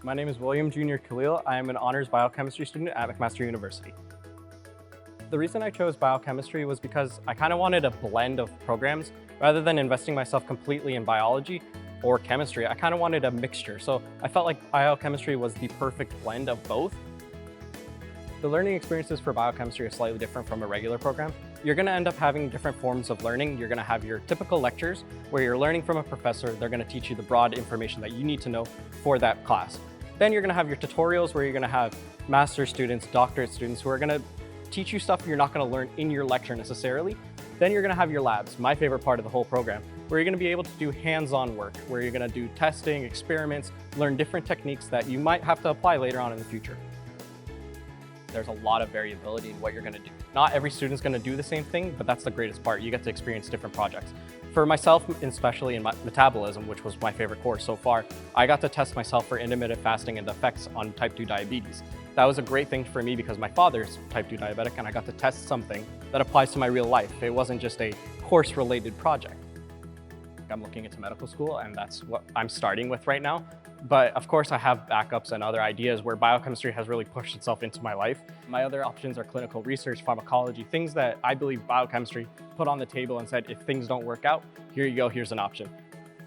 My name is William Jr. Khalil. I am an honors biochemistry student at McMaster University. The reason I chose biochemistry was because I kind of wanted a blend of programs. Rather than investing myself completely in biology or chemistry, I kind of wanted a mixture. So I felt like biochemistry was the perfect blend of both. The learning experiences for biochemistry are slightly different from a regular program. You're going to end up having different forms of learning. You're going to have your typical lectures where you're learning from a professor. They're going to teach you the broad information that you need to know for that class. Then you're going to have your tutorials where you're going to have master's students, doctorate students who are going to teach you stuff you're not going to learn in your lecture necessarily. Then you're going to have your labs, my favorite part of the whole program, where you're going to be able to do hands-on work, where you're going to do testing, experiments, learn different techniques that you might have to apply later on in the future. There's a lot of variability in what you're going to do. Not every student's going to do the same thing, but that's the greatest part. You get to experience different projects. For myself, especially in metabolism, which was my favorite course so far, I got to test myself for intermittent fasting and the effects on type 2 diabetes. That was a great thing for me because my father's type 2 diabetic and I got to test something that applies to my real life. It wasn't just a course-related project. I'm looking into medical school and that's what I'm starting with right now. But of course I have backups and other ideas where biochemistry has really pushed itself into my life. My other options are clinical research, pharmacology, things that I believe biochemistry put on the table and said, if things don't work out, here you go, here's an option.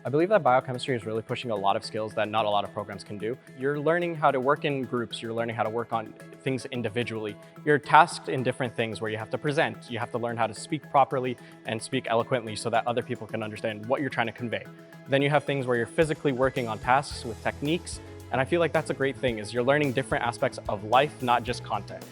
I believe that biochemistry is really pushing a lot of skills that not a lot of programs can do. You're learning how to work in groups, you're learning how to work on things individually. You're tasked in different things where you have to present, you have to learn how to speak properly and speak eloquently so that other people can understand what you're trying to convey. Then you have things where you're physically working on tasks with techniques, and I feel like that's a great thing, is you're learning different aspects of life, not just content.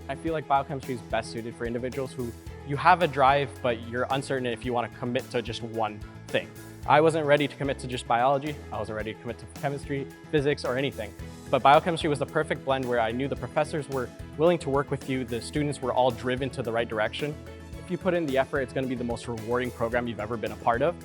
I feel like biochemistry is best suited for individuals who you have a drive, but you're uncertain if you want to commit to just one thing. I wasn't ready to commit to just biology. I wasn't ready to commit to chemistry, physics, or anything. But biochemistry was the perfect blend where I knew the professors were willing to work with you, the students were all driven to the right direction. If you put in the effort, it's going to be the most rewarding program you've ever been a part of.